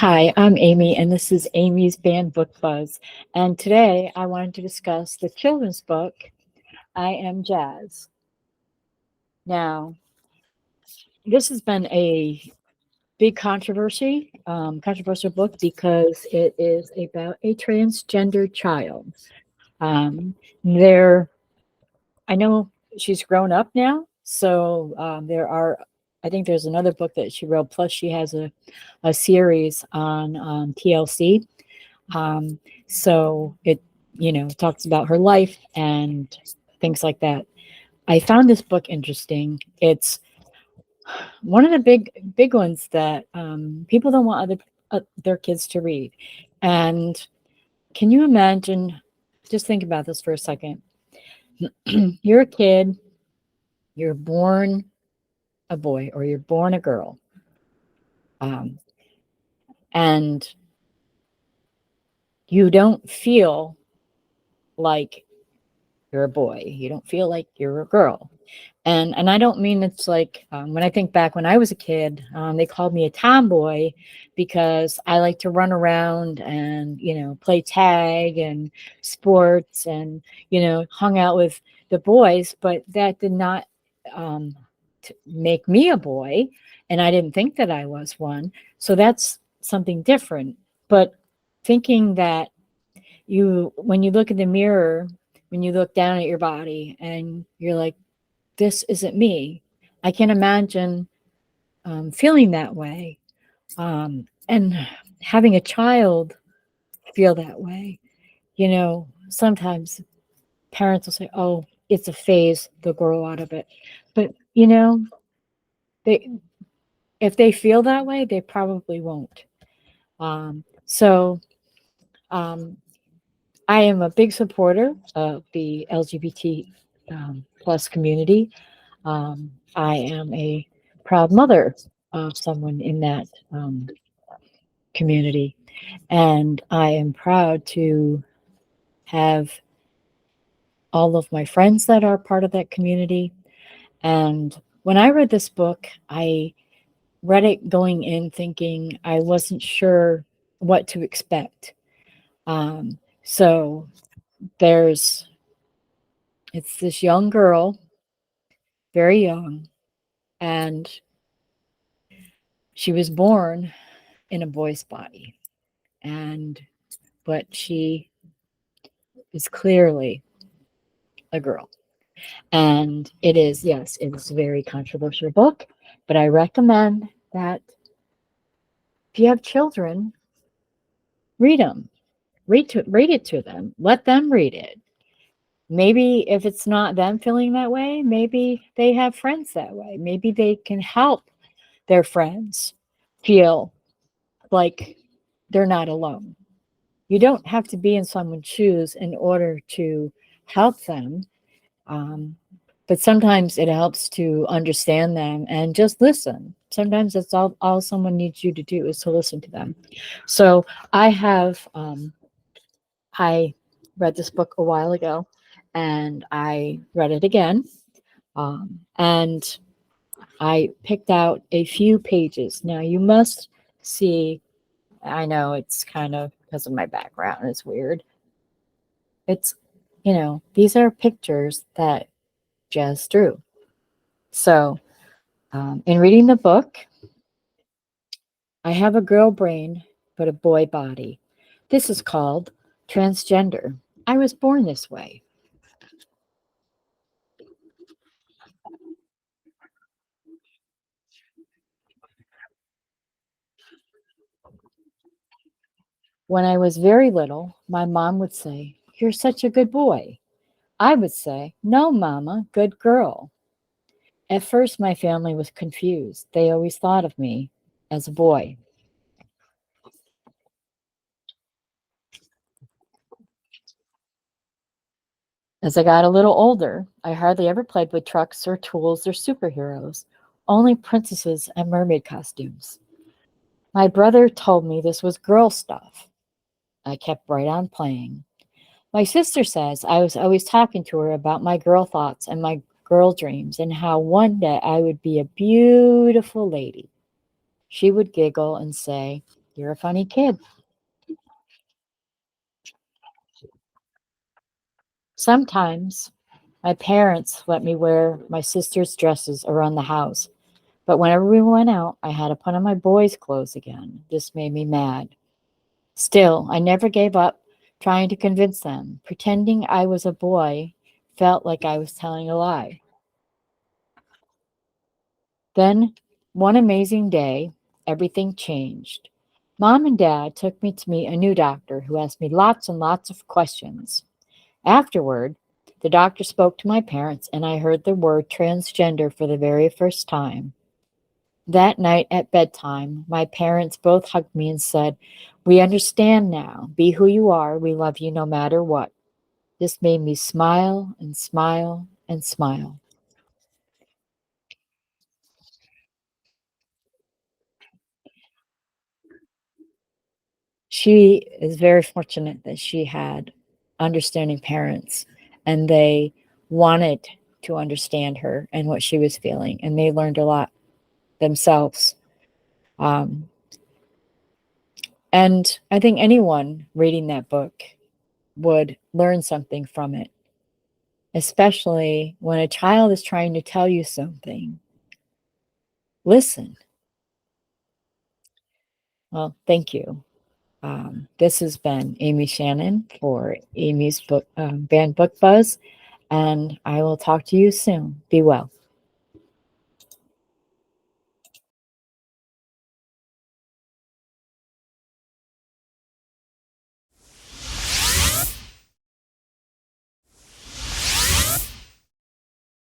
Hi, I'm Amy, and this is Amy's Banned Book Buzz. And today I wanted to discuss the children's book, I Am Jazz. Now, this has been a big controversial book because it is about a transgender child. There, I know she's grown up now, so I think there's another book that she wrote, plus she has a series on TLC. Um, so it, talks about her life and things like that. I found this book interesting. It's one of the big ones that people don't want their kids to read. And can you imagine? Just think about this for a second. You're a kid. You're born a boy or you're born a girl, um, and you don't feel like you're a boy. You don't feel like you're a girl. And I don't mean it's like when I think back when I was a kid, they called me a tomboy because I like to run around and play tag and sports and hung out with the boys, but that did not um, make me a boy, and I didn't think that I was one. So that's something different. But thinking that when you look in the mirror, when you look down at your body and you're like, this isn't me. I can't imagine feeling that way. And having a child feel that way. Sometimes parents will say, oh, it's a phase, they'll grow out of it. But, they if they feel that way, they probably won't. So I am a big supporter of the LGBT plus community. I am a proud mother of someone in that community, and I am proud to have all of my friends that are part of that community. And when I read this book, I read it going in thinking I wasn't sure what to expect. So it's this young girl, very young, and she was born in a boy's body, but she is clearly a girl. And yes, it is a very controversial book, but I recommend that if you have children, read them. Read it to them. Let them read it. Maybe if it's not them feeling that way, maybe they have friends that way. Maybe they can help their friends feel like they're not alone. You don't have to be in someone's shoes in order to help them. Um, but sometimes it helps to understand them and just listen. Sometimes that's all someone needs you to do is to listen to them. So I read this book a while ago and I read it again. And I picked out a few pages. Now you must see, I know it's kind of because of my background, it's weird. It's, these are pictures that Jazz drew. So, in reading the book, I have a girl brain, but a boy body. This is called transgender. I was born this way. When I was very little, my mom would say, "You're such a good boy." I would say, "No, mama, good girl." At first, my family was confused. They always thought of me as a boy. As I got a little older, I hardly ever played with trucks or tools or superheroes, only princesses and mermaid costumes. My brother told me this was girl stuff. I kept right on playing. My sister says I was always talking to her about my girl thoughts and my girl dreams and how one day I would be a beautiful lady. She would giggle and say, You're a funny kid. Sometimes my parents let me wear my sister's dresses around the house, but whenever we went out, I had to put on my boys' clothes again. This made me mad. Still, I never gave up trying to convince them. Pretending I was a boy felt like I was telling a lie. Then, one amazing day, everything changed. Mom and Dad took me to meet a new doctor who asked me lots and lots of questions. Afterward, the doctor spoke to my parents, and I heard the word transgender for the very first time. That night at bedtime, my parents both hugged me and said, "We understand now. Be who you are. We love you no matter what." This made me smile and smile and smile. She is very fortunate that she had understanding parents, and they wanted to understand her and what she was feeling, and they learned a lot themselves. Um, and I think anyone reading that book would learn something from it, especially when a child is trying to tell you something. Listen. Well, thank you. This has been Amy Shannon for Amy's book, Band Book Buzz, and I will talk to you soon. Be well.